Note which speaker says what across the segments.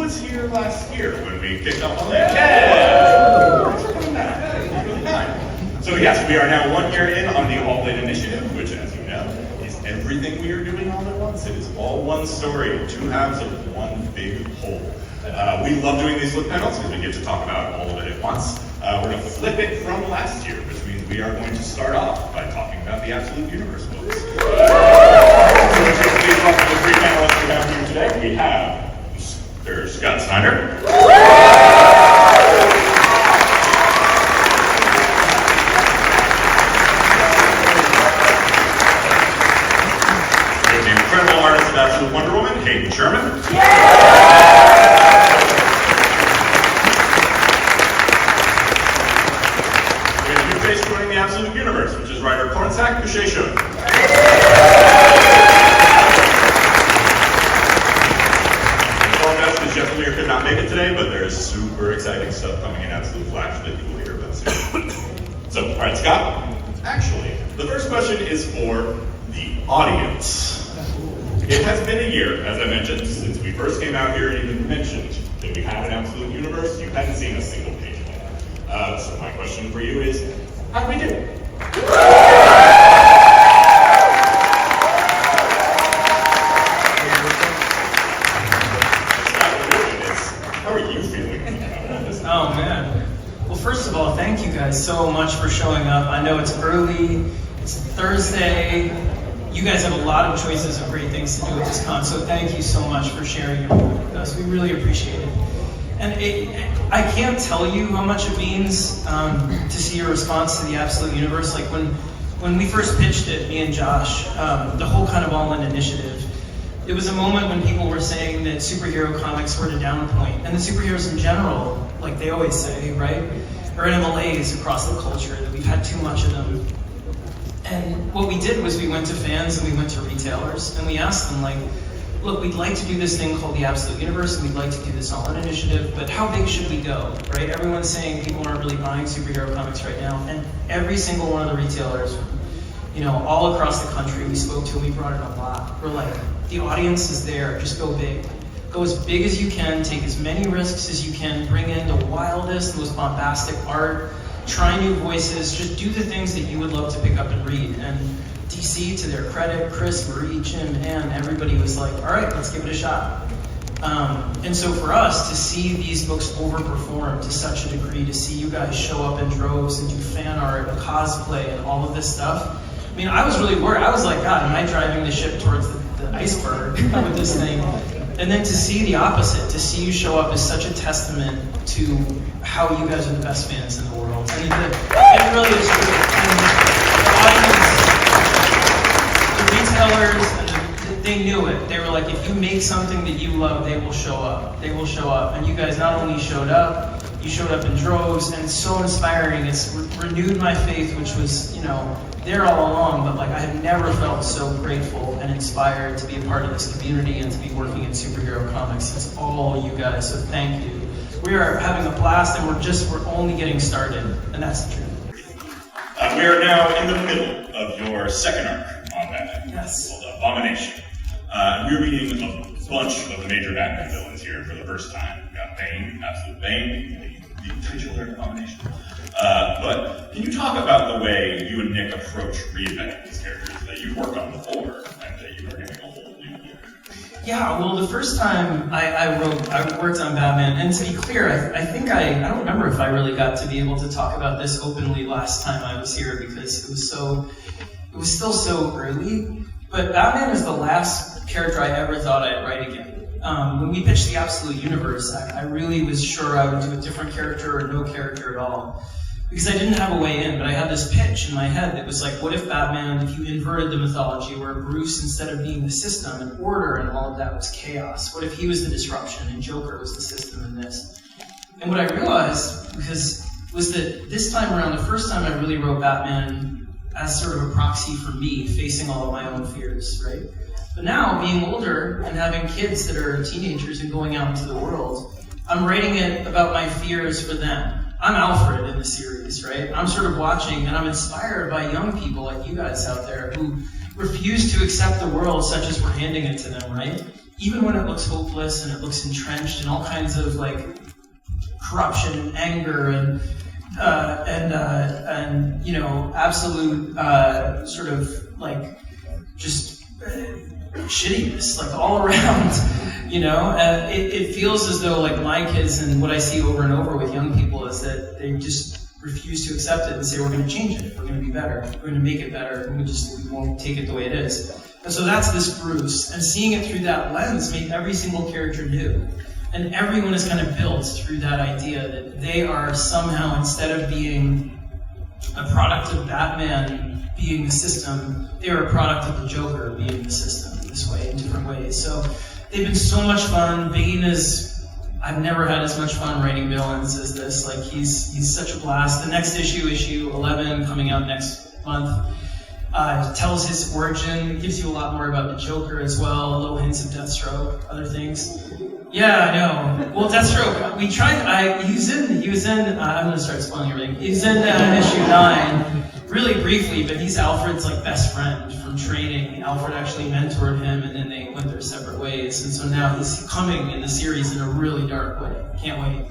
Speaker 1: was here last year when we kicked off on the Yeah! So yes, we are now 1 year in on the All In initiative, which, as you know, is everything we are doing all at once. It is all one story, two halves of one big whole. We love doing these flip panels because we get to talk about all of it at once. We're going to flip it from last year, which means we are going to start off by talking about the Absolute Universe books. So please welcome the three panelists we have here today. We have Mr. Scott Snyder. The incredible artist of Absolute Wonder Woman, Hayden Sherman. Joining the Absolute Universe, which is writer Kornsak Bisheshun. Because Jeff Lemire could not make it today, but there's super exciting stuff coming in Absolute Flash that you will hear about soon. So, all right, Scott. Actually, the first question is for the audience. It has been a year, as I mentioned, since we first came out here and even mentioned that we have an Absolute Universe. You hadn't seen a single page of it. So my question for you is, how do we do? How are you feeling about this?
Speaker 2: Oh man. Well, first of all, thank you guys so much for showing up. I know it's early, it's Thursday. You guys have a lot of choices of great things to do at this con, so thank you so much for sharing your work with us. We really appreciate it. And I can't tell you how much it means to see your response to the Absolute Universe. Like when we first pitched it, me and Josh, the whole kind of all-in initiative, it was a moment when people were saying that superhero comics were at a down point, and the superheroes in general, like they always say, right, are in a malaise across the culture, that we've had too much of them. And what we did was we went to fans and we went to retailers, and we asked them, like, look, we'd like to do this thing called the Absolute Universe, and we'd like to do this all-in initiative, but how big should we go, right? Everyone's saying people aren't really buying superhero comics right now, and every single one of the retailers, you know, all across the country we spoke to, and we brought in a lot. We're like, the audience is there, just go big. Go as big as you can, take as many risks as you can, bring in the wildest, most bombastic art, try new voices, just do the things that you would love to pick up and read. And DC, to their credit, Chris, Marie, Jim, Ann, everybody was like, all right, let's give it a shot. And so for us to see these books overperform to such a degree, to see you guys show up in droves and do fan art, cosplay, and all of this stuff, I mean, I was really worried. I was like, God, am I driving the ship towards the iceberg with this thing? And then to see the opposite, to see you show up is such a testament to how you guys are the best fans in the world. I mean, it really is true. And the retailers, they knew it. They were like, if you make something that you love, they will show up. They will show up. And you guys not only showed up, you showed up in droves, and it's so inspiring. It's renewed my faith, which was, you know, there all along, but like I have never felt so grateful and inspired to be a part of this community and to be working in superhero comics. It's all you guys, so thank you. We are having a blast, and we're only getting started, and that's the truth.
Speaker 1: We are now in the middle of your second arc on Batman.
Speaker 2: Yes.
Speaker 1: Called Abomination. We're reading a bunch of the major Batman villains here for the first time. We've got Bane, Absolute Bane, the titular Abomination. But can you talk about the way you and Nick approach reinventing these characters that you worked on before and that you are giving a whole new year?
Speaker 2: Yeah, well, the first time I worked on Batman, and to be clear, I think I don't remember if I really got to be able to talk about this openly last time I was here because it was still so early. But Batman is the last character I ever thought I'd write again. When we pitched the Absolute Universe, I really was sure I would do a different character or no character at all. Because I didn't have a way in, but I had this pitch in my head that was like, what if Batman, if you inverted the mythology where Bruce, instead of being the system and order and all of that, was chaos? What if he was the disruption and Joker was the system in this? And what I realized was that this time around, the first time I really wrote Batman as sort of a proxy for me, facing all of my own fears, right? But now, being older and having kids that are teenagers and going out into the world, I'm writing it about my fears for them. I'm Alfred in the series, right? I'm sort of watching, and I'm inspired by young people like you guys out there who refuse to accept the world such as we're handing it to them, right? even when it looks hopeless and it looks entrenched in all kinds of like corruption and anger and you know, absolute sort of like just shittiness, like all around, you know, it feels as though like my kids, and what I see over and over with young people is that they just refuse to accept it and say, we're going to change it, we're going to be better, we're going to make it better, and we won't take it the way it is. And so that's this Bruce, and seeing it through that lens made every single character new. And everyone is kind of built through that idea that they are somehow, instead of being a product of Batman being the system, they are a product of the Joker being the system this way, in different ways. So they've been so much fun. Bane is, I've never had as much fun writing villains as this. Like, he's such a blast. The next issue 11, coming out next month, tells his origin, gives you a lot more about the Joker as well, little hints of Deathstroke, other things. Yeah, I know. Well, Deathstroke, we tried, he was in, I'm gonna start spoiling everything. He's in issue 9, really briefly, but he's Alfred's like best friend from training. Alfred actually mentored him, and then they went their separate ways. And so now he's coming in the series in a really dark way. Can't wait.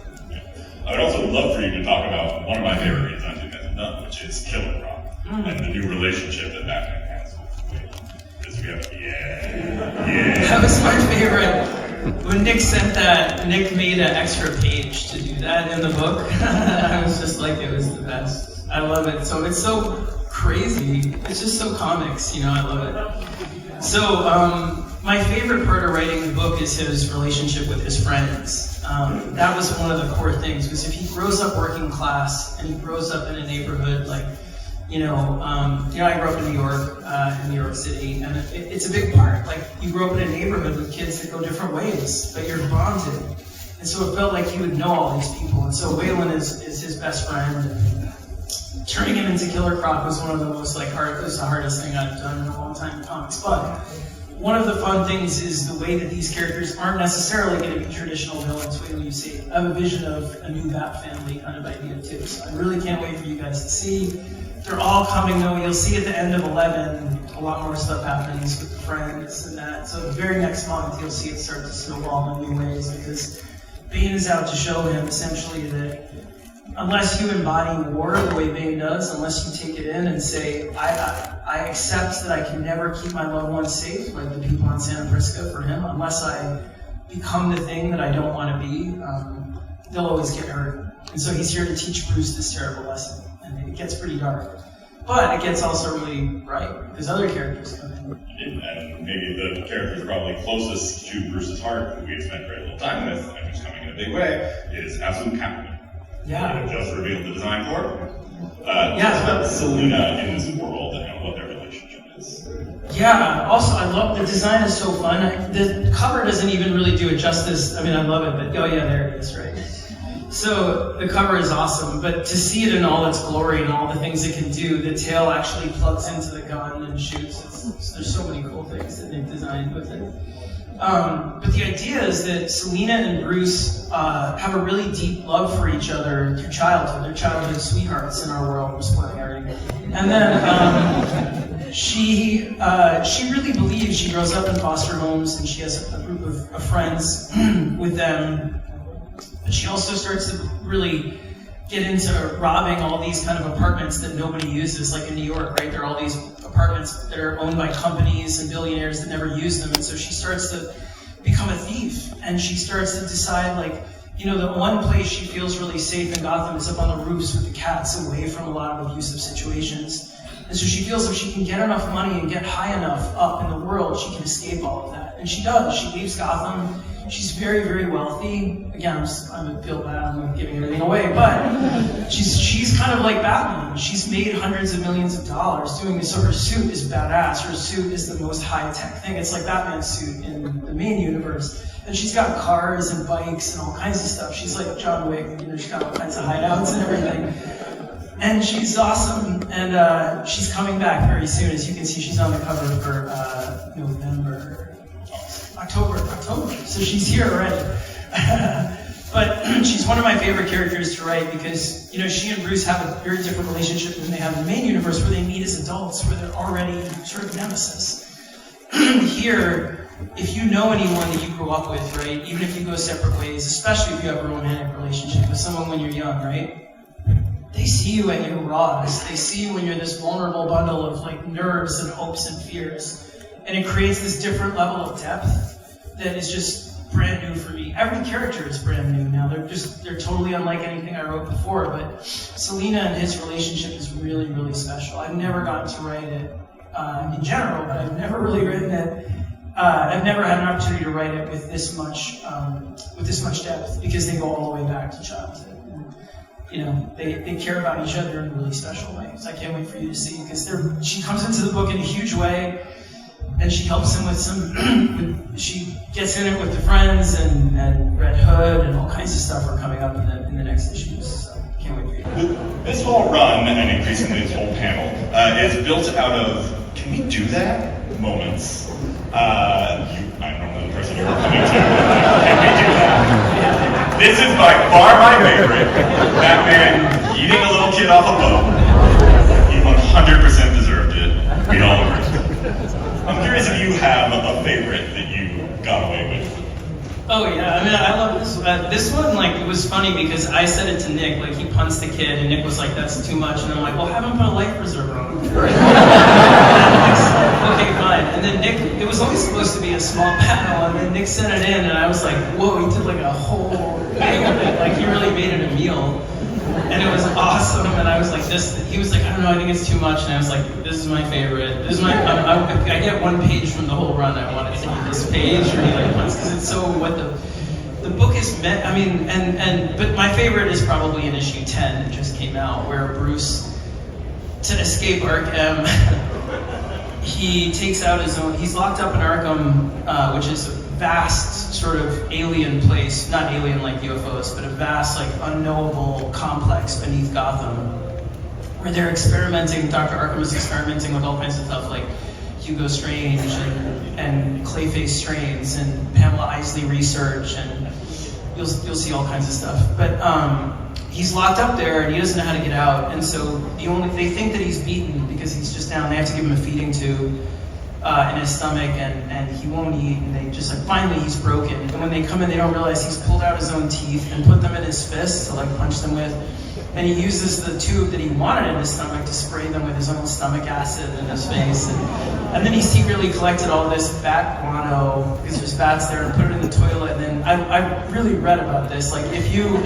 Speaker 1: I would also love for you to talk about one of my favorite designs you guys have done, which is Killer Croc, and the new relationship that Batman has with Waid. Because we have, yeah.
Speaker 2: That was my favorite. When Nick sent that, Nick made an extra page to do that in the book. I was just like, it was the best. I love it. So it's so crazy. It's just so comics, you know, I love it. So my favorite part of writing the book is his relationship with his friends. That was one of the core things, because if he grows up working class and he grows up in a neighborhood like, I grew up in New York City, and it's a big part. Like, you grow up in a neighborhood with kids that go different ways, but you're bonded. And so it felt like he would know all these people. And so Waylon is his best friend. And turning him into Killer Croc was one of the most it was the hardest thing I've done in a long time in comics. But one of the fun things is the way that these characters aren't necessarily going to be traditional villains when you see it. I have a vision of a new Bat family kind of idea too. So I really can't wait for you guys to see. They're all coming though. You'll see at the end of 11, a lot more stuff happens with the friends and that. So the very next month, you'll see it start to snowball in new ways, because Bane is out to show him essentially that unless you embody war the way Bane does, unless you take it in and say, I accept that I can never keep my loved ones safe, like the people on Santa Prisca for him, unless I become the thing that I don't want to be, they'll always get hurt. And so he's here to teach Bruce this terrible lesson. And it gets pretty dark. But it gets also really bright, because other characters come in.
Speaker 1: And maybe the character probably closest to Bruce's heart, who we've spent very little time with, and who's coming in a big way, is Absolute Catwoman.
Speaker 2: Yeah.
Speaker 1: We just revealed the design for her. Just about Selena in this world and what their relationship is.
Speaker 2: Yeah, also I love, the design is so fun. The cover doesn't even really do it justice. I mean, I love it, but oh yeah, there it is, right? So the cover is awesome, but to see it in all its glory and all the things it can do, the tail actually plugs into the gun and shoots. There's so many cool things that they've designed with it. But the idea is that Selena and Bruce have a really deep love for each other through childhood. They're childhood sweethearts in our world. I'm spoiling everything. And then she really believes, she grows up in foster homes and she has a group of friends with them. But she also starts to really get into robbing all these kind of apartments that nobody uses, like in New York, right? There are all these apartments that are owned by companies and billionaires that never use them. And so she starts to become a thief. And she starts to decide, like, the one place she feels really safe in Gotham is up on the roofs with the cats, away from a lot of abusive situations. And so she feels if she can get enough money and get high enough up in the world, she can escape all of that. And she does. She leaves Gotham. She's very, very wealthy. Again, I'm feel bad, I'm giving everything away, but she's kind of like Batman. She's made hundreds of millions of dollars doing this, so her suit is badass. Her suit is the most high-tech thing. It's like Batman's suit in the main universe. And she's got cars and bikes and all kinds of stuff. She's like John Wick, she's got all kinds of hideouts and everything. And she's awesome, and she's coming back very soon. As you can see, she's on the cover for October. So she's here already. But she's one of my favorite characters to write because, she and Bruce have a very different relationship than they have in the main universe, where they meet as adults, where they're already sort of nemesis. Here, if you know anyone that you grew up with, right, even if you go separate ways, especially if you have a romantic relationship with someone when you're young, right, they see you at your rawest. They see you when you're this vulnerable bundle of like nerves and hopes and fears. And it creates this different level of depth that is just brand new for me. Every character is brand new now. They're totally unlike anything I wrote before, but Selena and his relationship is really, really special. I've never gotten to write it in general, but I've never really written it. I've never had an opportunity to write it with this much depth, because they go all the way back to childhood. You know, they care about each other in really special ways. I can't wait for you to see, because she comes into the book in a huge way, and she helps him with she gets in it with the friends and Red Hood, and all kinds of stuff are coming up in the next issues. So can't wait for you.
Speaker 1: This whole run, and increasingly this whole panel, is built out of, can we do that? Moments. I'm normally the person you're coming to. Can we do that? This is by far my favorite. Batman eating a little kid off a boat. He 100% deserved it. We all agree. I'm curious if you have a favorite that you got away with.
Speaker 2: Oh yeah, I mean, I love this. This one, like, it was funny because I said it to Nick, like, he punts the kid, and Nick was like, that's too much, and I'm like, well, have him put a life preserver on him. Okay, fine. And then Nick, it was only supposed to be a small panel, and then Nick sent it in, and I was like, whoa, he did like a whole thing of it. Like, he really made it a meal. And it was awesome, and I was like, he was like, I don't know, I think it's too much, and I was like, this is my favorite. This is my, I get one page from the whole run, I want to take this page, or like once, because it's so what the book is meant, I mean, but my favorite is probably in issue 10 that just came out, where Bruce, to escape Arkham, he takes out his own, he's locked up in Arkham, which is a vast sort of alien place, not alien like UFOs, but a vast, like, unknowable complex beneath Gotham, where they're experimenting, Dr. Arkham is experimenting with all kinds of stuff, like Hugo Strange and Clayface strains and Pamela Isley research, and you'll see all kinds of stuff. But he's locked up there, and he doesn't know how to get out, and so they think that he's beaten because he's just down. They have to give him a feeding tube in his stomach, and he won't eat, and they just like, finally he's broken. And when they come in, they don't realize he's pulled out his own teeth and put them in his fists to like punch them with. And he uses the tube that he wanted in his stomach to spray them with his own stomach acid in his face. And then he secretly collected all this bat guano, because there's bats there, and put it in the toilet. And then I really read about this. Like, if you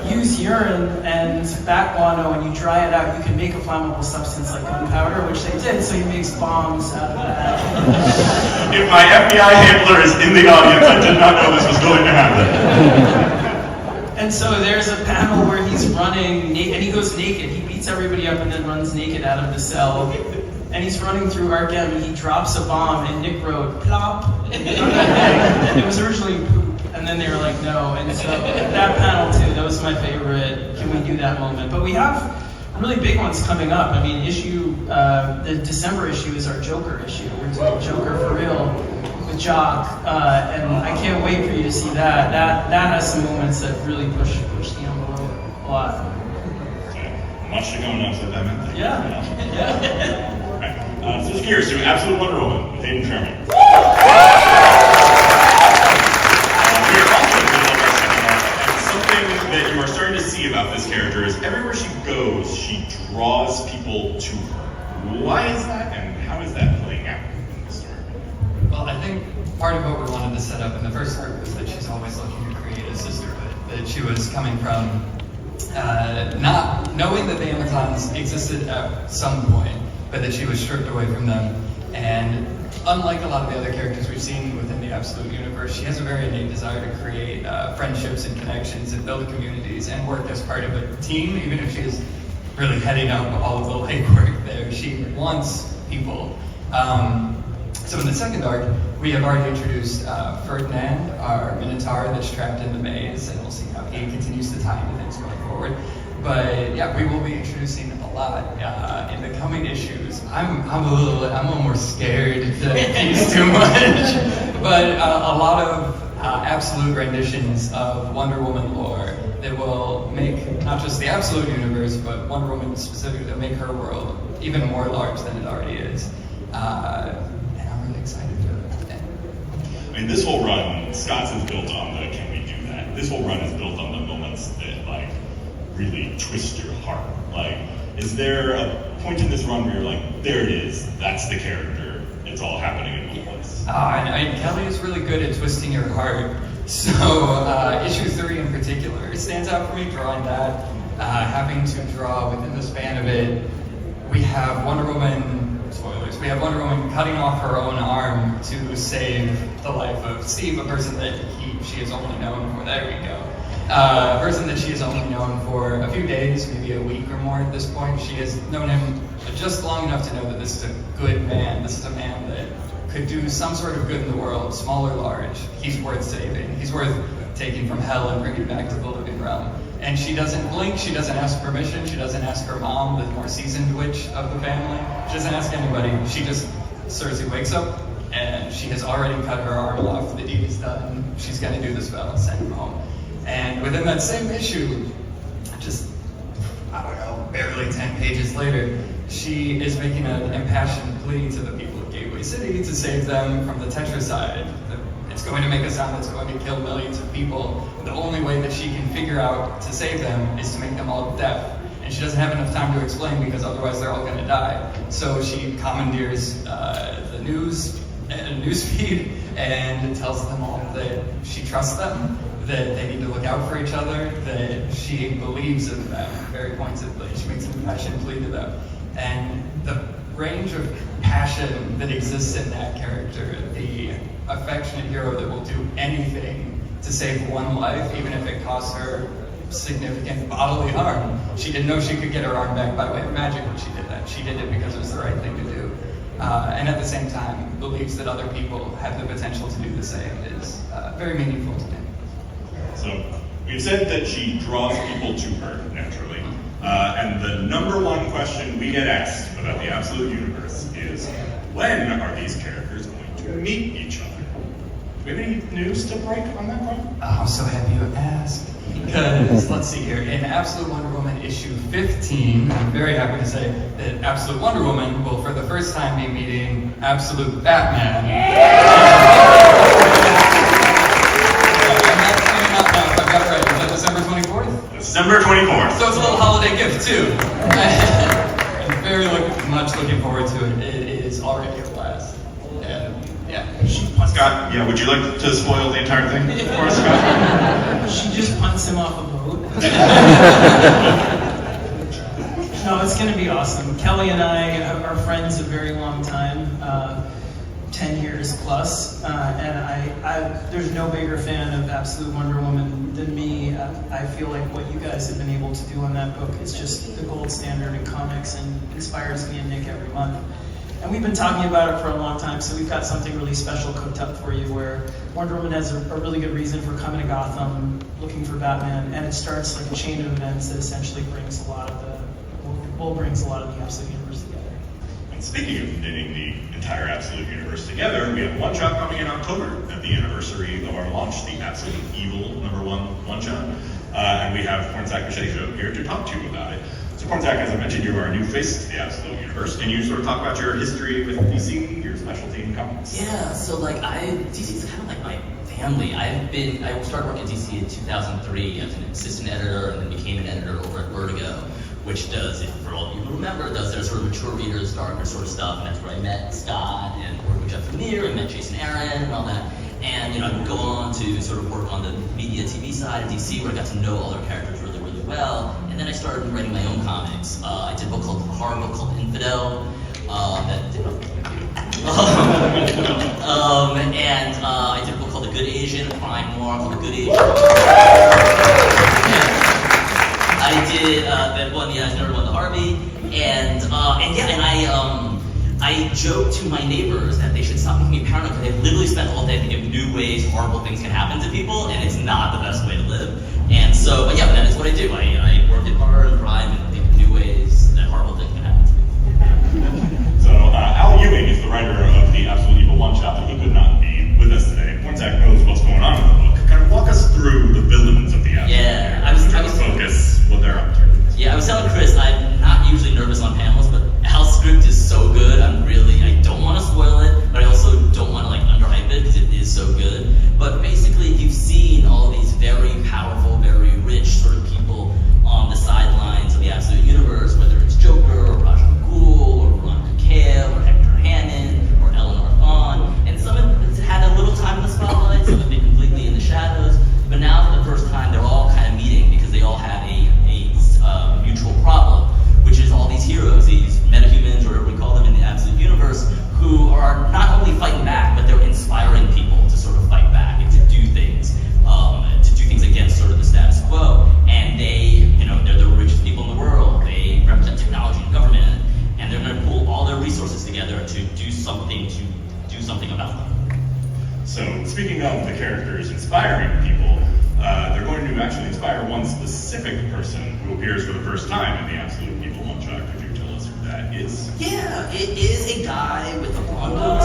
Speaker 2: use urine and bat guano and you dry it out, you can make a flammable substance like gunpowder, which they did. So he makes bombs out of that.
Speaker 1: If my FBI handler is in the audience, I did not know this was going to happen.
Speaker 2: And so there's a panel where he's running, and he goes naked. He beats everybody up and then runs naked out of the cell. And he's running through Arkham, and he drops a bomb, and Nick wrote, plop. And it was originally poop, and then they were like, no. And so that panel, too, that was my favorite. Can we do that moment? But we have really big ones coming up. I mean, the December issue is our Joker issue. We're doing Joker for real with Jock, and I can't wait for you to see that. That has some moments that really push the envelope a lot.
Speaker 1: Much to go now, so that meant
Speaker 2: Yeah.
Speaker 1: Right. Switch gears to Absolute Wonder Woman with Hayden Sherman. We are also in the middle of our seminar, and something that you are starting to see about this character is everywhere she goes, she draws people to her. Why is that, and how is that playing out in the story?
Speaker 3: Well, I think part of what we wanted to set up in the first arc was that she's always looking to create a sisterhood, that she was coming from not knowing that the Amazons existed at some point, but that she was stripped away from them. And unlike a lot of the other characters we've seen within the Absolute Universe, she has a very innate desire to create friendships and connections and build communities and work as part of a team, even if she is really heading up all of the legwork there. She wants people. So in the second arc, we have already introduced Ferdinand, our Minotaur that's trapped in the maze, and we'll see how he continues to tie into things going forward. But yeah, we will be introducing a lot in the coming issues. I'm a little more scared to tease too much, but a lot of absolute renditions of Wonder Woman lore that will make not just the Absolute Universe, but Wonder Woman specifically, that make her world even more large than it already is. And I'm really excited for that.
Speaker 1: I mean, this whole run, Scott's is built on the can we do that? This whole run is built on the moments that like really twist your heart. Like, is there a point in this run where you're like, there it is, that's the character, it's all happening in one place?
Speaker 3: And Kelly is really good at twisting your heart. So issue 3 in particular stands out for me, drawing that, having to draw within the span of it. We have Wonder Woman, spoilers, we have Wonder Woman cutting off her own arm to save the life of Steve, a person that she has only known for, there we go. A person that she has only known for a few days, maybe a week or more at this point. She has known him just long enough to know that this is a good man. This is a man that could do some sort of good in the world, small or large. He's worth saving. He's worth taking from hell and bringing back to the living realm. And she doesn't blink, she doesn't ask permission, she doesn't ask her mom, the more seasoned witch of the family. She doesn't ask anybody. She just, Cersei wakes up and she has already cut her arm off. The deed is done. She's gonna do the spell and send him home. And within that same issue, just, I don't know, barely 10 pages later, she is making an impassioned plea to the people of Gateway City to save them from the Tetracide. It's going to make a sound that's going to kill millions of people. The only way that she can figure out to save them is to make them all deaf. And she doesn't have enough time to explain because otherwise they're all going to die. So she commandeers the news feed and tells them all that she trusts them, that they need to look out for each other, that she believes in them very pointedly. She makes an impassioned plea to them. And the range of passion that exists in that character, the affectionate hero that will do anything to save one life, even if it costs her significant bodily harm. She didn't know she could get her arm back by way of magic when she did that. She did it because it was the right thing to do. And at the same time, believes that other people have the potential to do the same is very meaningful to me.
Speaker 1: So, we've said that she draws people to her, naturally. And the number one question we get asked about the Absolute Universe is, when are these characters going to meet each other? Do we have any news to break on that front?
Speaker 3: I'm so happy you asked. Because, let's see here, in Absolute Wonder Woman issue 15, I'm very happy to say that Absolute Wonder Woman will for the first time be meeting Absolute Batman. I've got it right. Is that December 24th?
Speaker 1: December 24th.
Speaker 3: So it's a little holiday gift, too. I'm very much looking forward to it. It is already a blast. And, yeah.
Speaker 1: Scott, yeah, would you like to spoil the entire thing for us, Scott?
Speaker 2: She just punts him off a boat. No, it's going to be awesome. Kelly and I are friends a very long time, 10 years plus, and there's no bigger fan of Absolute Wonder Woman than me. I feel like what you guys have been able to do on that book is just the gold standard in comics and inspires me and Nick every month. And we've been talking about it for a long time, so we've got something really special cooked up for you where Wonder Woman has a really good reason for coming to Gotham, looking for Batman, and it starts like a chain of events that essentially brings a lot of the Absolute Universe together.
Speaker 1: And speaking of knitting the entire Absolute Universe together, we have one shot coming in October at the anniversary of our launch, the Absolute Evil #1 one shot. And we have Pornsack Machete here to talk to you about it. So Pornsack, as I mentioned, you are a new face to the Absolute Universe. Can you sort of talk about your history with DC, your specialty in comics?
Speaker 4: Yeah, so DC is kind of like my family. I started working at DC in 2003 as an assistant editor and then became an editor over at Vertigo, which does, for all of you who remember, does their sort of mature readers, darker sort of stuff, and that's where I met Scott and worked with Jeff Lemire and met Jason Aaron and all that. And I would go on to sort of work on the media TV side of DC, where I got to know all their characters really, really well. And then I started writing my own comics. I did a horror book called Infidel. That did not and I did a book called The Good Asian, a crime noir called The Good Asian. I did that one, yeah, I never won the Harvey, and I joked to my neighbors that they should stop making me paranoid because they've literally spent all day thinking of new ways horrible things can happen to people, and it's not the best way to live. And so, but yeah, that is what I do. I work in horror and crime and think of new ways that horrible things can happen to people.
Speaker 1: So Al Ewing is the writer of the Absolute Evil one shot, but he could not be with us today. Pornsack knows what's going on in the book. Kind of walk us through the villains of the Absolute
Speaker 4: Yeah,
Speaker 1: Universe.
Speaker 4: I was
Speaker 1: focus what they're up to.
Speaker 4: Yeah, I was telling Chris, I'm not usually nervous on panels, but Al's script is so good, I don't want to spoil it, but I also don't want to underhype it because it is so good.
Speaker 1: actually inspire one specific person who appears for the first time in the Absolute People one shot. Could you tell us who that is?
Speaker 4: Yeah, it is a guy with a blonde goatee.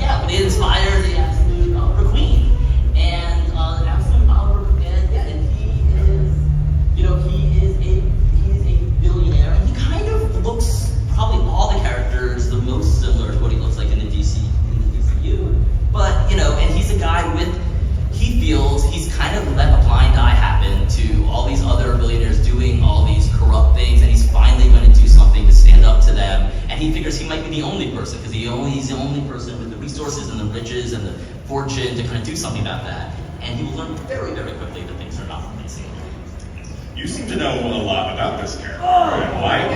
Speaker 4: Yeah, but it inspired the Absolute Opera Queen. And the Absolute Opera, and he is, he is a billionaire, and he kind of looks probably all the characters the most similar to what he looks like in the DCU. But and he's a guy he feels he's kind of let a blind eye happen to all these other billionaires doing all these corrupt things, and he's finally going to do something to stand up to them. And he figures he might be the only person, because he's the only person with the resources and the riches and the fortune to kind of do something about that. And he will learn very, very quickly that things are not what they seem.
Speaker 1: You seem to know a lot about this character. Why?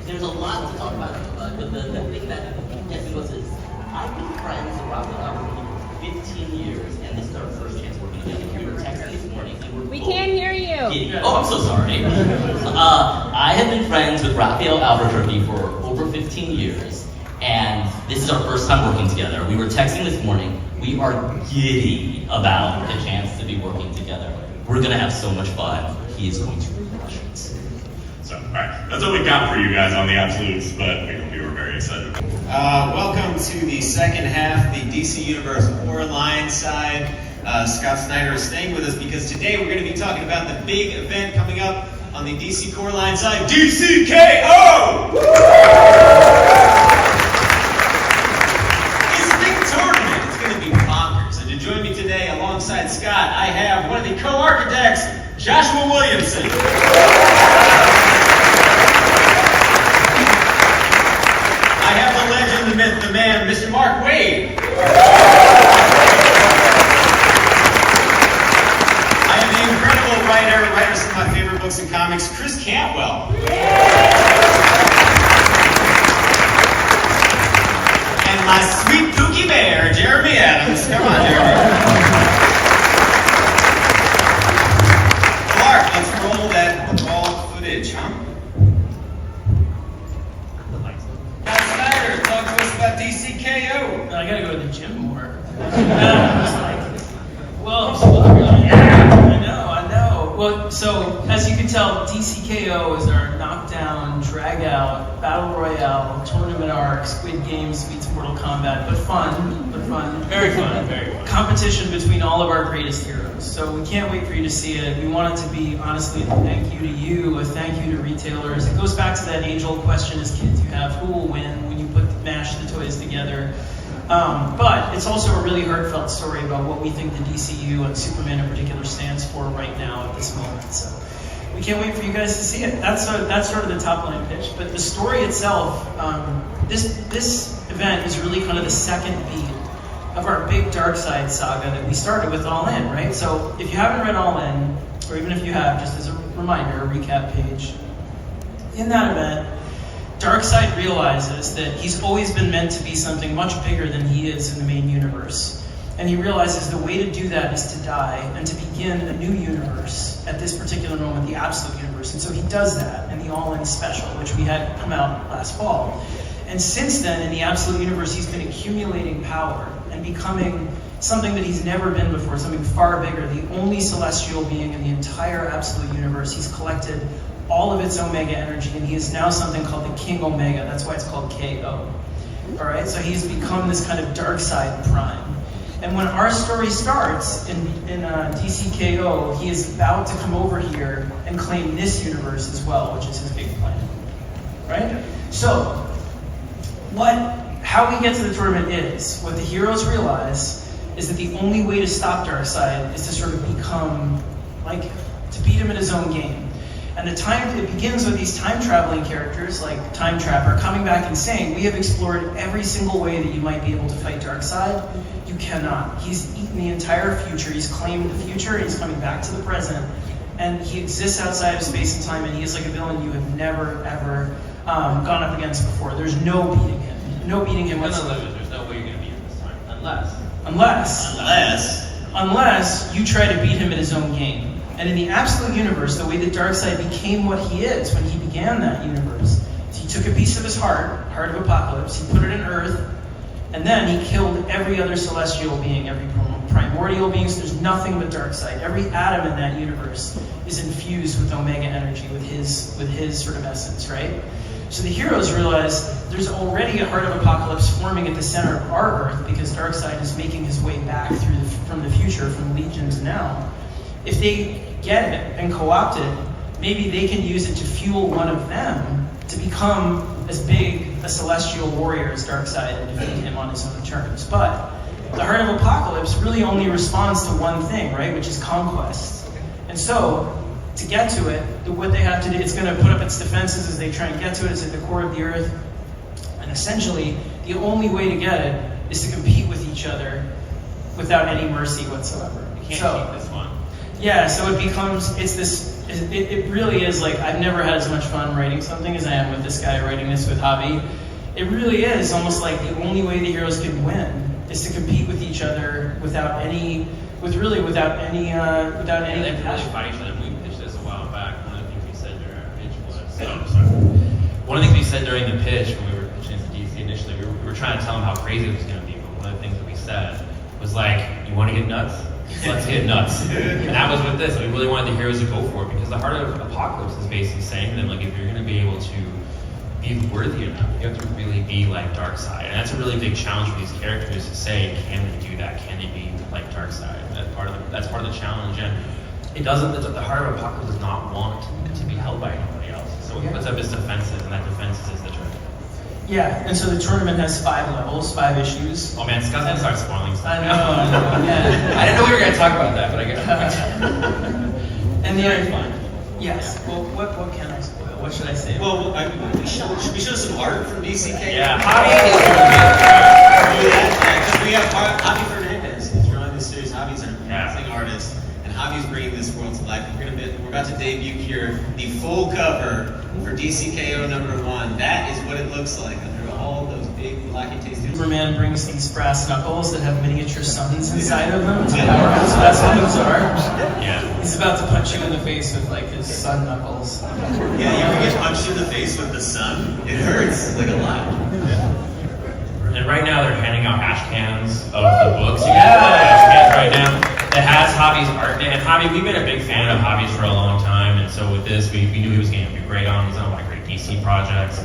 Speaker 4: There's a lot to talk about, but the thing that gets me was is I've been friends with Rob for 15 years, and this is our first chance working together. We were texting this morning, and
Speaker 5: We can't hear you.
Speaker 4: Oh, I'm so sorry. I have been friends with Raphael Albuquerque for over 15 years, and this is our first time working together. We were texting this morning. We are giddy about the chance to be working together. We're gonna have so much fun. He is going to crush it.
Speaker 1: So, all right, that's what we got for you guys on the Absolutes, but we hope you were very excited.
Speaker 6: Welcome to the second half, the DC Universe Horror Line side. Scott Snyder is staying with us because today we're going to be talking about the big event coming up on the DC Core Line side, DCKO! It's a big tournament. It's going to be bonkers. And to join me today alongside Scott, I have one of the co-architects, Joshua Williamson. I have the legend, the myth, the man, Mr. Mark Waid. I have the incredible writer of some of my favorite books and comics, Chris Cantwell. And my sweet Pookie Bear, Jeremy Adams. Come on, Jeremy. Mark, let's roll that raw footage, huh? Scott Snyder, talk to us about DCKO.
Speaker 2: I gotta go to the gym more. I know. Well, so as you can tell, DCKO is our knockdown, drag out, battle royale, tournament arc, Squid Games meets Mortal Kombat, but fun. Very fun. Competition between all of our greatest heroes. So we can't wait for you to see it. We want it to be, honestly, a thank you to you, a thank you to retailers. It goes back to that age-old question as kids you have, who will win when you mash the toys together? But it's also a really heartfelt story about what we think the DCU and Superman in particular stands for right now at this moment. So we can't wait for you guys to see it. That's sort of the top line pitch. But the story itself, this event is really kind of the second beat of our big Darkseid saga that we started with All In, right? So if you haven't read All In, or even if you have, just as a reminder, a recap page, in that event, Darkseid realizes that he's always been meant to be something much bigger than he is in the main universe. And he realizes the way to do that is to die and to begin a new universe at this particular moment, the Absolute Universe. And so he does that in the All-In Special, which we had come out last fall. And since then, in the Absolute Universe, he's been accumulating power and becoming something that he's never been before, something far bigger, the only celestial being in the entire Absolute Universe. He's collected all of its Omega energy, and he is now something called the King Omega. That's why it's called KO. All right, so he's become this kind of Darkseid Prime. And when our story starts in DCKO, he is about to come over here and claim this universe as well, which is his big plan. Right? So, how we get to the tournament is, what the heroes realize is that the only way to stop Darkseid is to sort of become, to beat him at his own game. And it begins with these time-traveling characters, like Time Trapper, coming back and saying, we have explored every single way that you might be able to fight Darkseid. You cannot. He's eaten the entire future. He's claimed the future. He's coming back to the present. And he exists outside of space and time, and he is like a villain you have never, ever gone up against before. There's no beating him. No beating him whatsoever.
Speaker 7: There's no way you're going to beat him this time.
Speaker 2: Unless you try to beat him at his own game. And in the Absolute Universe, the way that Darkseid became what he is when he began that universe, to he took a piece of his heart of Apocalypse, he put it in Earth, and then he killed every other celestial being, every primordial being. So there's nothing but dark side. Every atom in that universe is infused with Omega energy, with his sort of essence, right? So the heroes realize there's already a heart of Apocalypse forming at the center of our Earth because Darkseid is making his way back from the future, from Legion to now. If they get it and co-opt it, maybe they can use it to fuel one of them to become as big a celestial warrior as Darkseid and defeat him on his own terms. But the heart of Apocalypse really only responds to one thing, right, which is conquest. And so, to get to it, what they have to do, it's going to put up its defenses as they try and get to it. It's at the core of the Earth. And essentially, the only way to get it is to compete with each other without any mercy whatsoever.
Speaker 7: You can't cheat this one.
Speaker 2: Yeah, so it becomes, it really is like, I've never had as much fun writing something as I am with this guy writing this with Javi. It really is almost like the only way the heroes can win is to compete with each other without any
Speaker 7: Yeah, they
Speaker 2: passion.
Speaker 7: really fight each other. We pitched this a while back. One of the things we said during our pitch was, one of the things we said during the pitch when we were pitching to DC initially, we were trying to tell them how crazy it was going to be. But one of the things that we said was like, you want to get nuts? Let's get nuts. And that was with this. We really wanted the heroes to go for it because the heart of Apocalypse is basically saying to them, like, if you're going to be able to be worthy enough, you have to really be like Darkseid. And that's a really big challenge for these characters to say, can they do that? Can they be like Darkseid? That's part of the challenge. And it doesn't, the heart of Apocalypse does not want to be held by anybody else. So it puts up its defenses, and that defenses is the tournament.
Speaker 2: Yeah, and so the tournament has 5 levels, 5 issues.
Speaker 7: Oh man, Scott's gonna start spoiling stuff.
Speaker 2: I know, yeah.
Speaker 3: I didn't know we were going to talk about that, but I get it.
Speaker 2: And the fun. Yes. Well, what can I spoil? What should I say?
Speaker 6: Well, should we show some art from DCK?
Speaker 7: Yeah,
Speaker 6: Javi is doing that. Because we have Javi Fernandez who's drawing this series. Javi's an amazing artist, and Javi's bringing this world to life. We're about to debut here the full cover for DCKO #1. That is what it looks like under all those big blocky tasting.
Speaker 2: Superman brings these brass knuckles that have miniature suns inside of them to power. So that's what those are.
Speaker 7: Yeah.
Speaker 2: He's about to punch you in the face with like his sun knuckles.
Speaker 6: Yeah, you ever get punched in the face with the sun? It hurts like a lot.
Speaker 7: And right now they're handing out hash cans of the books. You can buy hash cans right now. It has Javi's art in it. And Javi, we've been a big fan of Javi's for a long time. And so with this, we knew he was going to be great on. He's on a lot of great DC projects.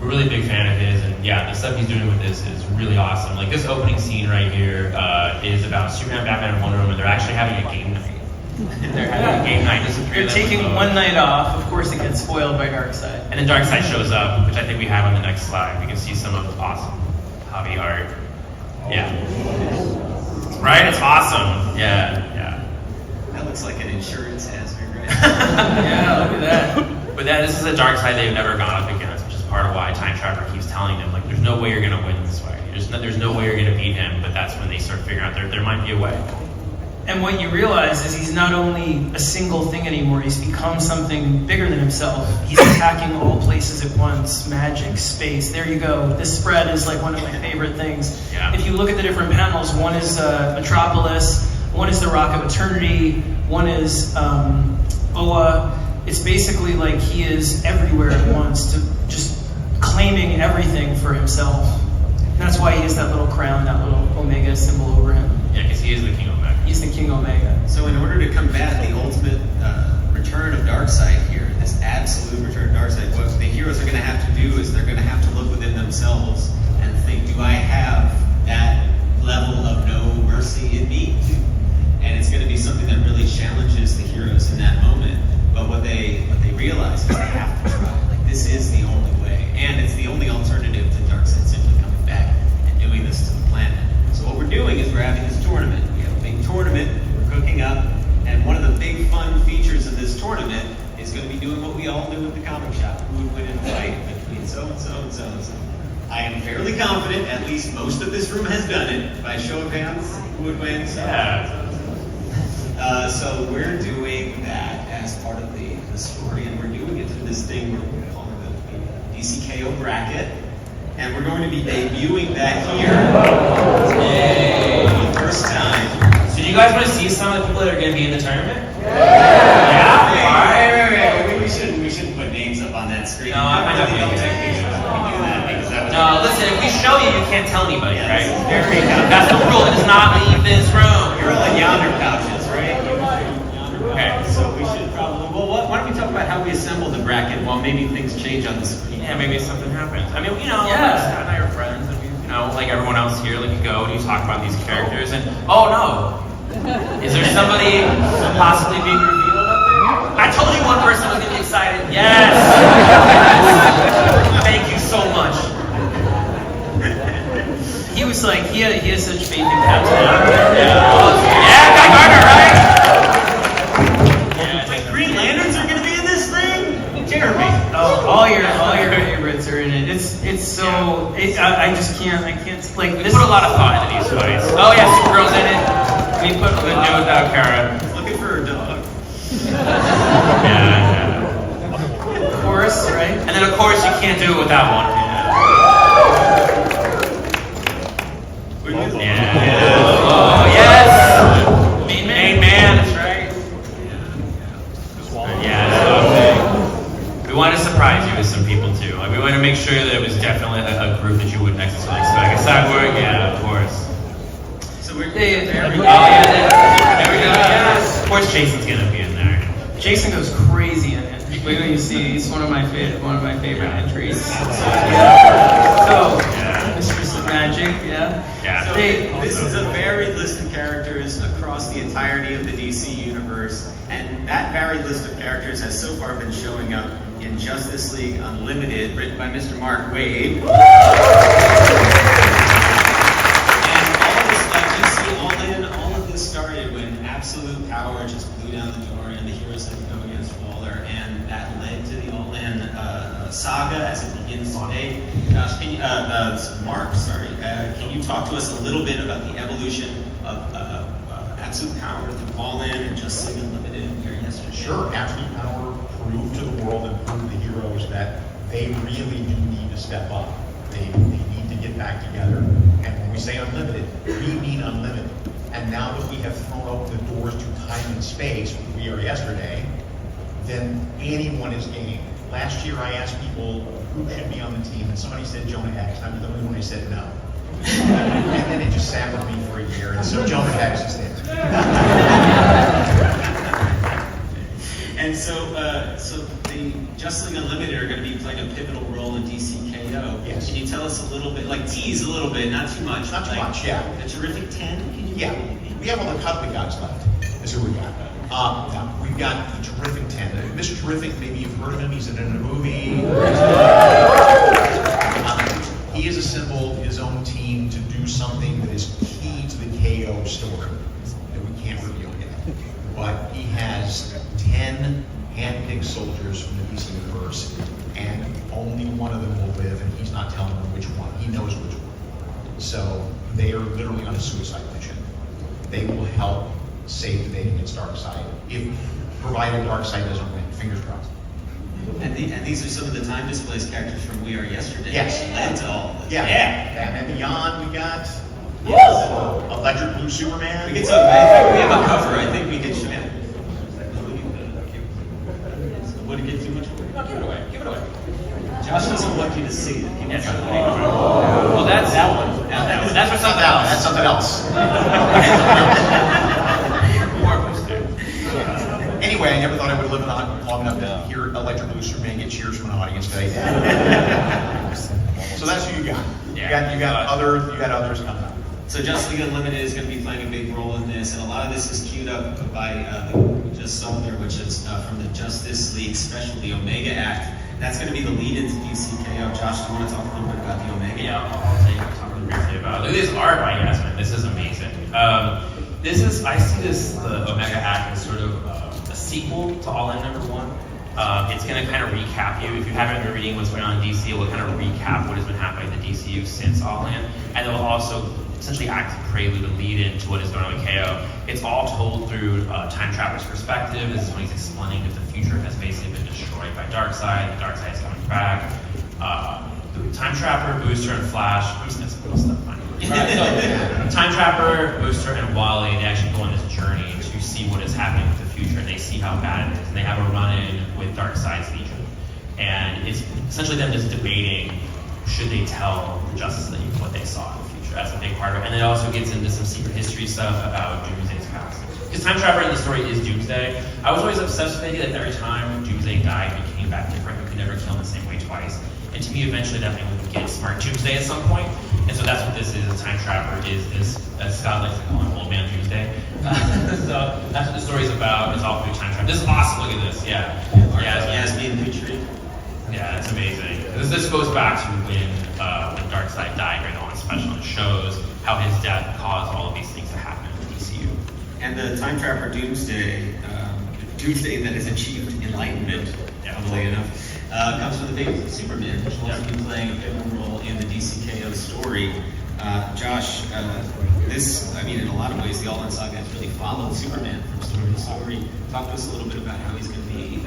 Speaker 7: We're really a big fan of his. And yeah, the stuff he's doing with this is really awesome. Like this opening scene right here is about Superman, Batman, and Wonder Woman. They're actually having a game night. They're having a game night.
Speaker 2: They're taking one night off. Of course, it gets spoiled by Darkseid.
Speaker 7: And then Darkseid shows up, which I think we have on the next slide. We can see some of his awesome Javi art. Yeah. Right? It's awesome. Yeah.
Speaker 6: That looks like an insurance hazard, right?
Speaker 2: Yeah, look at that.
Speaker 7: But this is a Darkseid they've never gone up against, which is part of why Time Traveler keeps telling them, like, there's no way you're going to win this way. There's no way you're going to beat him, but that's when they start figuring out there might be a way.
Speaker 2: And what you realize is he's not only a single thing anymore, he's become something bigger than himself. He's attacking all places at once, magic, space, there you go. This spread is like one of my favorite things.
Speaker 7: Yeah.
Speaker 2: If you look at the different panels, one is Metropolis, one is the Rock of Eternity, one is Oa. It's basically like he is everywhere at once, to just claiming everything for himself. And that's why he has that little crown, that little Omega symbol over him.
Speaker 7: Yeah, because he is the King Omega.
Speaker 2: He's the King Omega.
Speaker 6: So in order to combat the ultimate return of Darkseid here, this absolute return of Darkseid, what the heroes are going to have to do is they're going to have to look within themselves and think, do I have that level of no mercy in me? And it's going to be something that really challenges the heroes in that moment. But what they realize is they have to try. Like, this is the only way. And it's the only alternative to Darkseid simply coming back and doing this to the planet. So what we're doing is we're having this tournament. We have a big tournament, we're cooking up, and one of the big fun features of this tournament is going to be doing what we all do at the comic shop. Who would win in a fight between so-and-so and so-and-so. I am fairly confident at least most of this room has done it. By show of hands, who would win? So we're doing that as part of the story, and we're doing it through this thing we're calling the DCKO bracket. And we're going to be debuting that here for the first time.
Speaker 7: So do you guys want to see some of the people that are going to be in the tournament?
Speaker 6: Yeah? All right. We shouldn't put names up on that screen.
Speaker 7: No, I might not be able to. No, listen, if we show you, you can't tell anybody, right? That's the rule. It does not leave this room.
Speaker 6: You're all in yonder pouches, right?
Speaker 7: Okay.
Speaker 6: So we should probably, well, why don't we talk about how we assembled the bracket while maybe things change on the screen?
Speaker 7: Yeah, maybe something happens. I mean,
Speaker 2: Yeah.
Speaker 7: Scott and I are friends, and we, like everyone else here, like you go and you talk about these characters, and oh no, is there somebody possibly being revealed up there? I told you one person was gonna be excited. Yes. Thank you so much.
Speaker 2: He was like, he has such faith in Captain America.
Speaker 7: Yeah, Guy Gardner, right?
Speaker 6: Wait, Green Lanterns are going to be in this thing? Jeremy.
Speaker 2: Oh, all your favorites are in it. It's so I just can't like
Speaker 7: We
Speaker 2: this.
Speaker 7: put a lot of thought into these fights. Oh yeah, Supergirl's in it. We put the do without Kara.
Speaker 6: Looking for a dog.
Speaker 7: Yeah.
Speaker 2: Of course, right?
Speaker 7: And then of course you can't do it without one. Yeah. Oh yes. Main man. That's right. Yeah. So we wanted to surprise you with some people too. Like, we wanted to make sure that it was definitely a group that you wouldn't necessarily expect. A cyborg, yeah, of course.
Speaker 6: So we're
Speaker 2: There we go.
Speaker 7: There we go. Yes. Of course, Jason's gonna be in there.
Speaker 2: Jason goes crazy in it. Wait till you see. He's one of my favorite entries. So, Mistress of Magic, yeah.
Speaker 7: Yeah.
Speaker 6: So
Speaker 2: Hey,
Speaker 6: this is a varied list of characters across the entirety of the DC universe, and that varied list of characters has so far been showing up in Justice League Unlimited, written by Mr. Mark Waid. And all of this, DC all of this started when absolute power just blew down the door and the heroes had to go against Waller, and that led to the All-In saga as it begins today. Josh, can you talk to us a little bit about the evolution of absolute power through All-In and Justice League Unlimited here yesterday?
Speaker 5: Sure, absolute power proved to the world and proved to the heroes that they really do need to step up. They need to get back together. And when we say unlimited, we mean unlimited. And now that we have thrown open the doors to time and space, which we are yesterday, then anyone is game. Last year I asked people who should be on the team, and somebody said Jonah Hex, and I'm the only one who said no. And then it just sat with me for a year, and so Jonah Hex is there.
Speaker 6: And so the Justice League Unlimited are going to be playing a pivotal role in DCKO.
Speaker 5: Yes.
Speaker 6: Can you tell us a little bit, tease a little bit, not too much.
Speaker 5: Not too much, yeah.
Speaker 6: The Terrific 10? Can you
Speaker 5: We have all the cuddly guys left. That's who we got. We've got the Terrific 10. Mr. Terrific, maybe you've heard of him. He's in a movie. He has assembled his own team to do something that is key to the KO story that we can't reveal yet. But he has 10 hand-picked soldiers from the DC universe, and only one of them will live, and he's not telling them which one. He knows which one. So they are literally on a suicide mission. They will help save the day against Darkseid, provided Darkseid doesn't win. Fingers crossed.
Speaker 6: And these are some of the time displaced characters from We Are Yesterday.
Speaker 5: Yes.
Speaker 6: Led to all this.
Speaker 5: Yeah. Batman Beyond, we got. Electric Blue Superman.
Speaker 6: We get some. In fact, we have a cover. I think we could show it. Would it get too much?
Speaker 7: No, give it away. Give it away.
Speaker 6: Josh doesn't want you to see it.
Speaker 7: Yes. Well, that's
Speaker 6: That one.
Speaker 7: That's for something else.
Speaker 5: That's something else.
Speaker 7: More booster.
Speaker 5: Anyway, I never thought I would live long enough to hear Electric Blue Superman get cheers from an audience today. So that's who you got. You got others coming up.
Speaker 6: So Justice League Unlimited is going to be playing a big role in this, and a lot of this is queued up by we just saw there, which is from the Justice League Special, the Omega Act. That's going to be the lead into DCKO. Josh, do you want to talk a little bit about the Omega
Speaker 7: Yeah,
Speaker 6: Act?
Speaker 7: I'll talk really briefly about it. Look at this art by Yasmin. This is amazing. I see the Omega Act as sort of a sequel to All In #1. It's going to kind of recap you. If you haven't been reading what's going on in DC, it will kind of recap what has been happening in the DCU since All In, and it will also essentially act as a prelude to lead into what is going on with KO. It's all told through Time Trapper's perspective. This is when he's explaining that the future has basically been destroyed by Darkseid. The Darkseid is coming back. Time Trapper, Booster, and Flash. I'm just going to spoil stuff. Fine. Time Trapper, Booster, and Wally, they actually go on this journey to see what is happening with the future, and they see how bad it is. And they have a run-in with Darkseid's Legion. And it's essentially them just debating, should they tell the Justice League what they saw in the future. That's a big part of it. And it also gets into some secret history stuff about Doomsday's past. Because Time Trapper in the story is Doomsday. I was always obsessed with the idea that every time Doomsday died, he came back different. You could never kill him the same way twice. And to me, eventually that thing would get Smart Doomsday at some point. And so that's what this is. A Time Trapper is as Scott likes to call him, Old Man Doomsday. So that's what the story's about. It's all through Time Trapper. This is awesome. Look at this. Yeah.
Speaker 6: Yasmin Petrie.
Speaker 7: Yeah, it's amazing. This goes back to when Darkseid died during the one special. It shows how his death caused all of these things to happen in the DCU.
Speaker 6: And the Time Trapper Doomsday, Doomsday that has achieved enlightenment, funnily enough, comes from the baby of Superman, which will also be playing a pivotal role in the DCKO story. Josh, in a lot of ways, the All-In Saga has really followed Superman from story to story. Talk to us a little bit about how he's going to be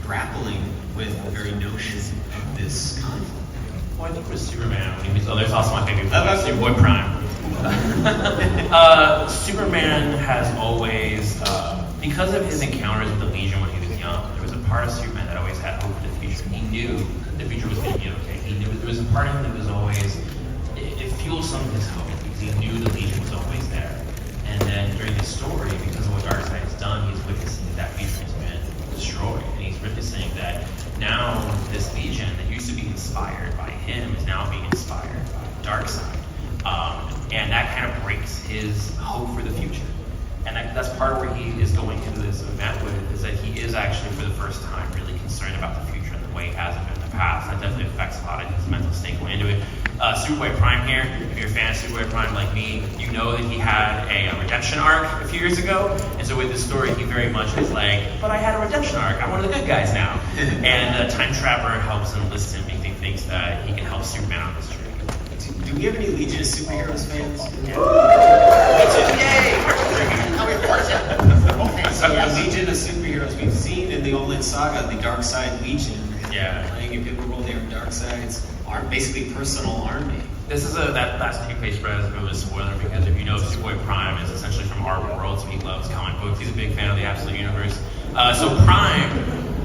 Speaker 6: grappling with the very notion of this conflict.
Speaker 7: Well, I think with Superman, there's also my favorite boy, Superboy Prime. Superman has always, because of his encounters with the Legion when he was young, there was a part of Superman that always had hope for the future. He knew the future was going to be okay. He knew there was a part of him that was always, it fueled some of his hope because he knew the Legion was always there. And then during this story, because of what Darkseid has done, he's witnessing that future has been destroyed. And he's witnessing that now this Legion that used to be inspired by him is now being inspired by Darkseid. And that kind of breaks his hope for the future. And that's part of where he is going into this event with, is that he is actually, for the first time, really concerned about the future and the way he hasn't been in the past. That definitely affects a lot of his mental state going into it. Superboy Prime here, if you're a fan of Superboy Prime like me, you know that he had a redemption arc a few years ago. And so with this story, he very much is like, but I had a redemption arc. I'm one of the good guys now. And Time Trapper helps enlist him because he thinks that he can help Superman on this journey.
Speaker 6: Do we have any Legion of Superheroes fans?
Speaker 7: Yeah.
Speaker 6: The Legion of Superheroes we've seen in the All-In Saga, the Darkseid Legion, playing a pivotal role there. Darkseid's basically personal army.
Speaker 7: This is that last two-page spread is a bit of a spoiler because if you know Superboy Prime is essentially from our world, so he loves comic books. He's a big fan of the Absolute Universe. So Prime,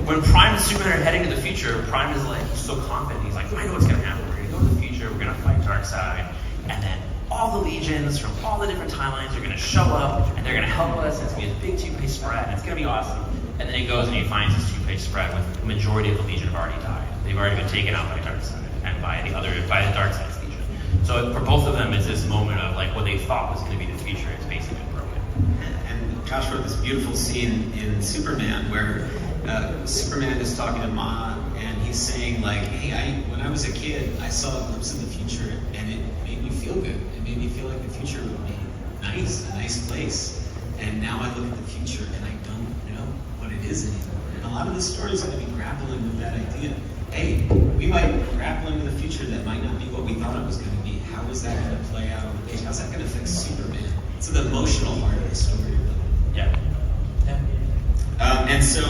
Speaker 7: when Prime and Superman are heading to the future, Prime is like, he's so confident. He's like, I know what's going to happen. We're going to go to the future. We're going to fight Darkseid, and then all the legions from all the different timelines are going to show up, and they're going to help us. It's going to be a big two-page spread, and it's going to be awesome. And then he goes and he finds this two-page spread with the majority of the Legion have already died. They've already been taken out by Darkseid and by the Darkseid's Legion. So for both of them, it's this moment of like what they thought was going to be the future is basically broken.
Speaker 6: And Josh wrote this beautiful scene in Superman where Superman is talking to Ma, and he's saying like, hey, when I was a kid, I saw a glimpse of the future, and it made me feel good. It made me feel like the future would be nice, a nice place. And now I look at the future, and I don't know what it is anymore. And a lot of the stories are going to be grappling with that idea. Hey, we might grapple into the future that might not be what we thought it was going to be. How is that going to play out on the page? How's that going to affect Superman? So the emotional part of the story, really.
Speaker 7: Yeah.
Speaker 6: And so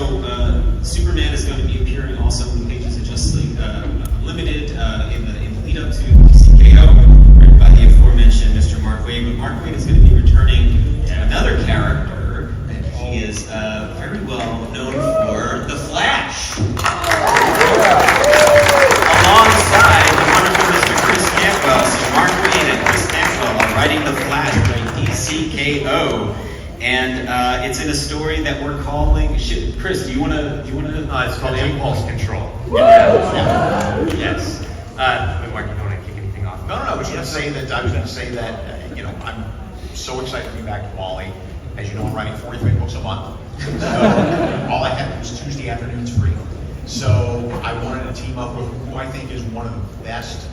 Speaker 6: Superman is going to be appearing also in the pages of Justice League Unlimited in the lead up to DCKO, written by the aforementioned Mr. Mark Waid. But Mark Waid is going to be returning another character that he is very well known for, the Flash. Alongside the wonderful Mr. Chris Cantwell, so Mark Waid and Chris Cantwell are writing the Flash for DCKO. And it's in a story that we're calling. Chris, do you want to?
Speaker 7: It's called Impulse Control. Yes. Mark, you don't want to kick anything off?
Speaker 5: No. I was going to say that I'm so excited to be back to Wally. As you know, I'm writing 43 books a month. So all I had was Tuesday afternoons free. So I wanted to team up with who I think is one of the best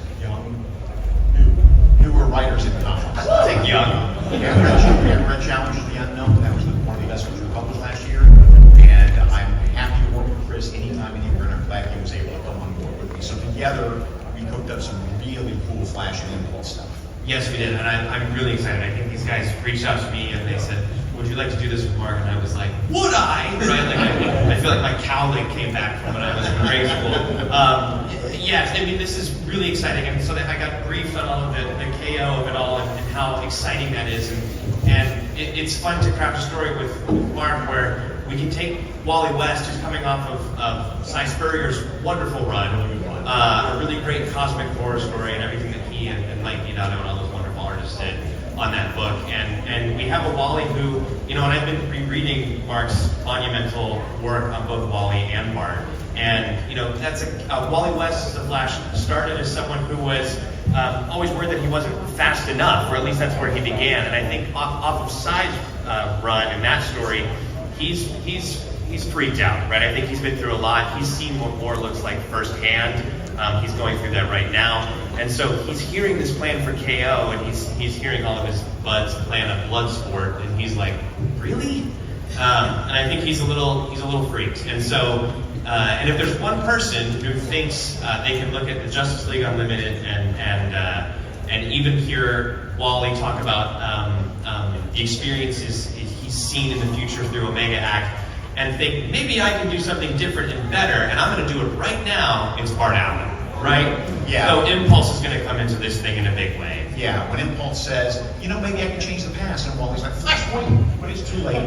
Speaker 5: newer writers in comics.
Speaker 7: I think young.
Speaker 5: Yeah, Red Challenge of the Unknown. That was one of the best ones we published last year. And I'm happy to work with Chris anytime, anywhere, and I'm glad he was able to come on board with me. So together, we cooked up some really cool Flash and Impulse stuff.
Speaker 7: Yes, we did, and I'm really excited. I think these guys reached out to me and they said, would you like to do this with Mark? And I was like, would I? Right? Like I feel like my cowlick came back from when I was in grade school. Yes, I mean, this is really exciting. I mean, so I got briefed on all of the KO of it all and how exciting that is. And it's fun to craft a story with Mark where we can take Wally West, who's coming off of Cy Spurrier's wonderful run, a really great cosmic horror story and everything that he and Mike Didano and all those wonderful artists did on that book. And we have a Wally who, and I've been rereading Mark's monumental work on both Wally and Bart. And, that's Wally West, The Flash, started as someone who was always worried that he wasn't fast enough, or at least that's where he began. And I think off of Side's run in that story, he's freaked out, right? I think he's been through a lot. He's seen what war looks like firsthand. He's going through that right now. And so he's hearing this plan for KO, and he's hearing all of his buds plan a blood sport, and he's like, really? And I think he's a little freaked. And so, and if there's one person who thinks they can look at the Justice League Unlimited and even hear Wally talk about the experiences he's seen in the future through Omega Act, and think, maybe I can do something different and better, and I'm going to do it right now, it's Bart Allen, right?
Speaker 5: Yeah.
Speaker 7: So Impulse is going to come into this thing in a big way.
Speaker 5: Yeah, when Impulse says, maybe I can change the past, and Wally's like, Flashpoint, but it's too late.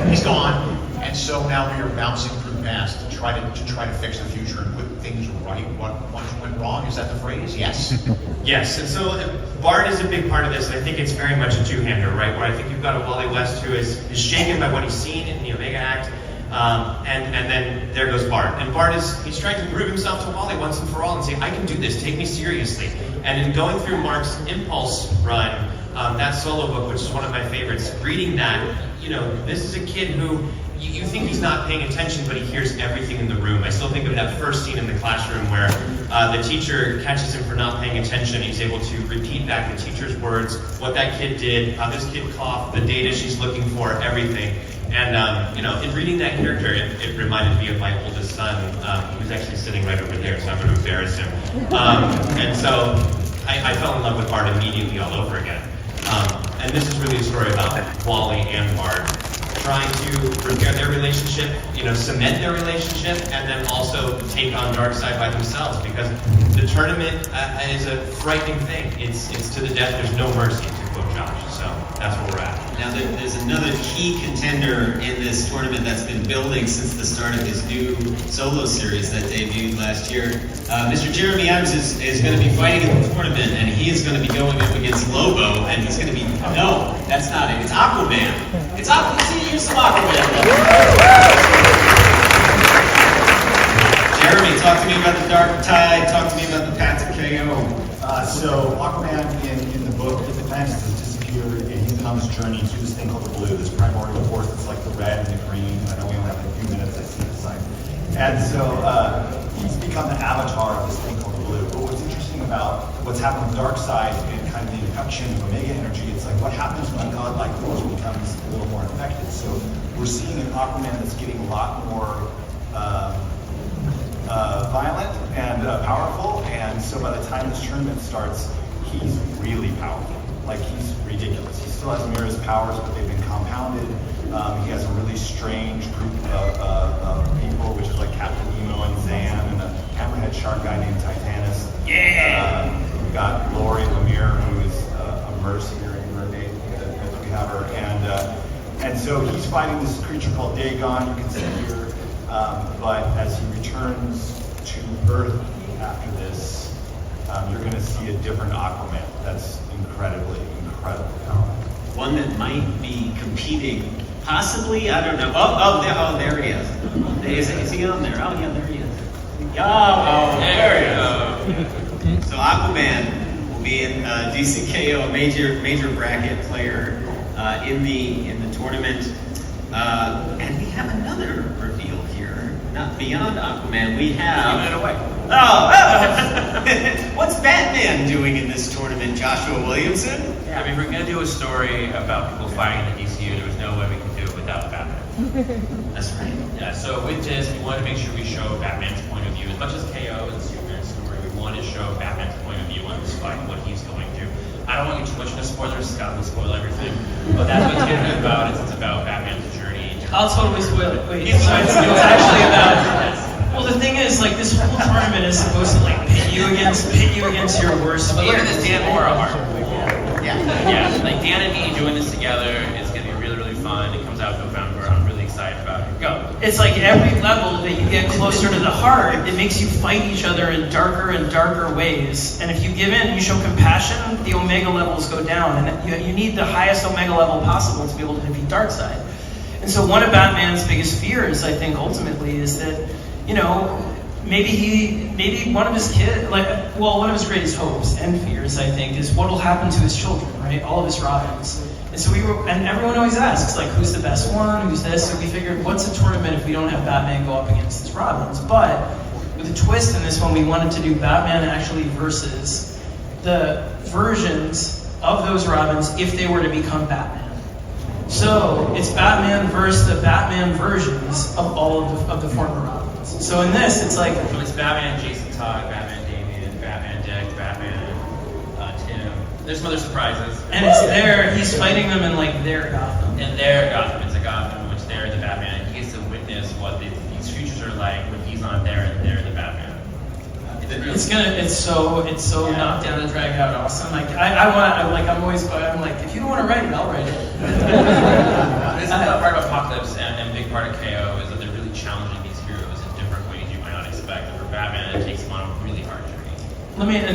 Speaker 5: He's gone. And so now we are bouncing through the past to try to fix the future and put things right. What once went wrong, is that the phrase? Yes.
Speaker 7: Yes, and so Bart is a big part of this, and I think it's very much a two-hander, right? Where I think you've got a Wally West who is shaken by what he's seen in the Omega Act, and then there goes Bart. And Bart he's trying to prove himself to Wally once and for all and say, I can do this, take me seriously. And in going through Mark's Impulse run, that solo book, which is one of my favorites, reading that, this is a kid who, you think he's not paying attention, but he hears everything in the room. I still think of that first scene in the classroom where the teacher catches him for not paying attention. He's able to repeat back the teacher's words, what that kid did, how this kid coughed, the data she's looking for, everything. And, in reading that character, it reminded me of my oldest son, who's actually sitting right over there, so I'm going to embarrass him. And so I fell in love with Bart immediately all over again. And this is really a story about Wally and Bart trying to repair their relationship, cement their relationship, and then also take on Darkseid by themselves, because the tournament is a frightening thing. It's to the death, there's no mercy, to quote Josh. So that's where we're at.
Speaker 6: Now, there's another key contender in this tournament that's been building since the start of his new solo series that debuted last year. Mr. Jeremy Adams is going to be fighting in the tournament, and he is going to be going up against Lobo, and he's going to be, no, that's not it, it's Aquaman. It's Aquaman, see, here's some Aquaman. Jeremy, talk to me about the Dark Tide, talk to me about the path to KO.
Speaker 8: So Aquaman in the book, the plan is to disappear, and he's on this journey to this thing called the blue, this primordial force that's like the red and the green. I know we only have a few minutes, I see the sign. And so he's become the avatar of this thing called the blue. But what's interesting about what's happened with Darkseid and kind of the infection of Omega energy, it's like what happens when a godlike force becomes a little more infected. So we're seeing an Aquaman that's getting a lot more violent and powerful, and so by the time this tournament starts, he's really powerful. Like, he's ridiculous. He still has Mira's powers, but they've been compounded. He has a really strange group of people, which is like Captain Nemo and Zan, and a hammerhead shark guy named Titanus. Yeah! We've got Lori Lemire, who is a mercenary mermaid, as we have her, and so he's fighting this creature called Dagon, you can see here. But as he returns to Earth after this, you're going to see a different Aquaman that's incredibly powerful.
Speaker 6: One that might be competing, possibly, I don't know. There he is. Is he on there? Oh, yeah, there he is. There he is. So Aquaman will be in DCKO, a major bracket player in the tournament. And we have another reveal here. Not beyond Aquaman, we have...
Speaker 7: Give it away.
Speaker 6: What's Batman doing in this tournament, Joshua Williamson?
Speaker 7: Yeah, I mean, we're going to do a story about people fighting in the DCU. There was no way we could do it without Batman.
Speaker 6: That's right.
Speaker 7: Yeah, so with this, we wanted to make sure we show Batman's point of view. As much as KO and Superman's story, we want to show Batman's point of view on this fight, what he's going through. I don't want to get too much into spoilers, Scott will spoil everything. But that's what it's going to be about. It's about Batman's journey.
Speaker 2: I'll totally spoil it. Wait, so it's actually about... Well, the thing is, like, this whole tournament is supposed to, like, pit you against your worst
Speaker 7: But
Speaker 2: fear.
Speaker 7: look at this Dan Mora art.
Speaker 6: Yeah.
Speaker 7: Like Dan and me doing this together is going to be really, really fun. It comes out in November. I'm really excited about it. Go.
Speaker 2: it's like every level that you get closer to the heart, it makes you fight each other in darker and darker ways. And if you give in, you show compassion, the omega levels go down. And you need the highest omega level possible to be able to defeat Darkseid. And so one of Batman's biggest fears, I think, ultimately, is that, you know, maybe one of his kids, one of his greatest hopes and fears, I think, is what will happen to his children, right? All of his Robins. And so and everyone always asks, like, who's the best one, who's this? So we figured, what's a tournament if we don't have Batman go up against his Robins? But with a twist in this one, we wanted to do Batman actually versus the versions of those Robins if they were to become Batman. So it's Batman versus the Batman versions of all of the former Robins. So in this, it's like...
Speaker 7: So it's Batman, Jason Todd, Batman, Damian, Batman, Dick, Batman, Tim. There's some other surprises.
Speaker 2: And it's he's fighting them in like their Gotham.
Speaker 7: In their Gotham. It's a Gotham in which they're the Batman. He gets to witness what these creatures are like when he's not there and they're the Batman.
Speaker 2: It's so knocked down and drag out awesome. Like I'm like, if you don't want to write it, I'll write it.
Speaker 7: This is the part of Apocalypse and big part of KO is that they're really challenging these heroes in different ways you might not expect. And for Batman, it takes him on a really hard journey.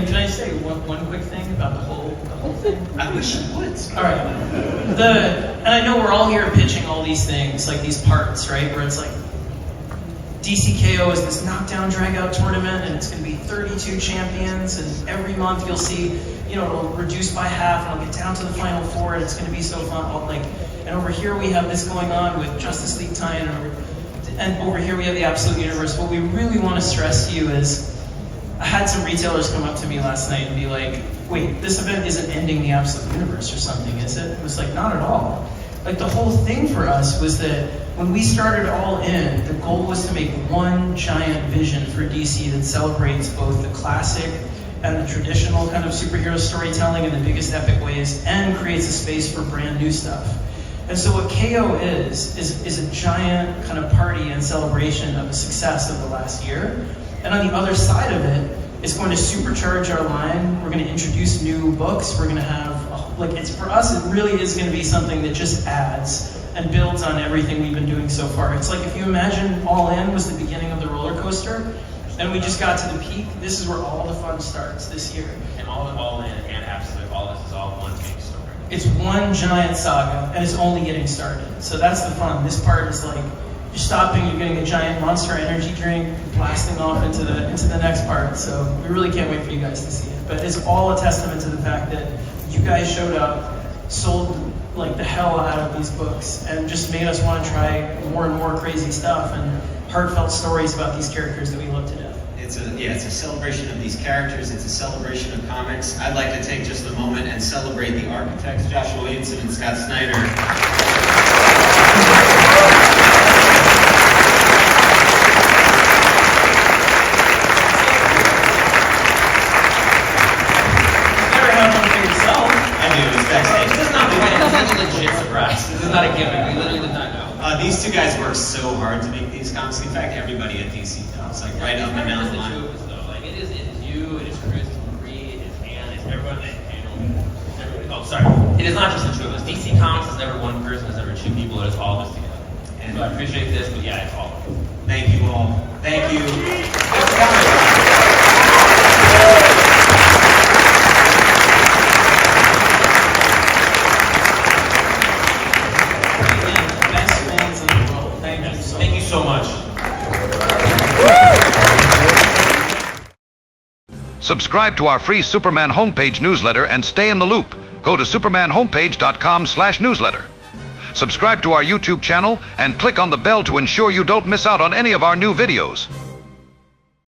Speaker 2: Can I say one quick thing about the whole thing?
Speaker 6: I wish you would.
Speaker 2: All right. And I know we're all here pitching all these things, like these parts, right? Where it's like, DCKO is this knockdown drag-out tournament, and it's going to be 32 champions, and every month you'll see, you know, it'll reduce by half, and it'll get down to the final four, and it's going to be so fun. And over here we have this going on with Justice League tie-in, and over here we have the Absolute Universe. What we really want to stress to you is, I had some retailers come up to me last night and be like, wait, this event isn't ending the Absolute Universe or something, is it? It was like, not at all. Like, the whole thing for us was that when we started All In, the goal was to make one giant vision for DC that celebrates both the classic and the traditional kind of superhero storytelling in the biggest epic ways, and creates a space for brand new stuff. And so what KO is a giant kind of party and celebration of the success of the last year. And on the other side of it, it's going to supercharge our line. We're going to introduce new books. We're going to have, for us, it really is going to be something that just adds and builds on everything we've been doing so far. It's like if you imagine All In was the beginning of the roller coaster, and we just got to the peak. This is where all the fun starts this year.
Speaker 7: And all in and Absolute, all this is all one big story.
Speaker 2: It's one giant saga, and it's only getting started. So that's the fun. This part is like, you're stopping, you're getting a giant Monster energy drink, blasting off into the next part. So we really can't wait for you guys to see it. But it's all a testament to the fact that you guys showed up, sold like the hell out of these books, and just made us want to try more and more crazy stuff and heartfelt stories about these characters that we love to death.
Speaker 6: It's a celebration of these characters. It's a celebration of comics. I'd like to take just a moment and celebrate the architects, Joshua Williamson and Scott Snyder.
Speaker 7: This is not a gimmick. We literally did not know.
Speaker 6: These two guys work so hard to make these comics. In fact, everybody at DC knows, like right up and down the line.
Speaker 7: It is you, it is Chris, it's Marie, it is Ann, it's everyone at the panel. Oh, sorry. It is not just the two of us. DC Comics is never one person, it's never two people, it is all of us together. And so I appreciate this, but yeah, it's all of us.
Speaker 6: Thank you all. Thank you.
Speaker 7: Thank you so much.
Speaker 9: Subscribe to our free Superman homepage newsletter and stay in the loop. Go to supermanhomepage.com/newsletter. Subscribe to our YouTube channel and click on the bell to ensure you don't miss out on any of our new videos.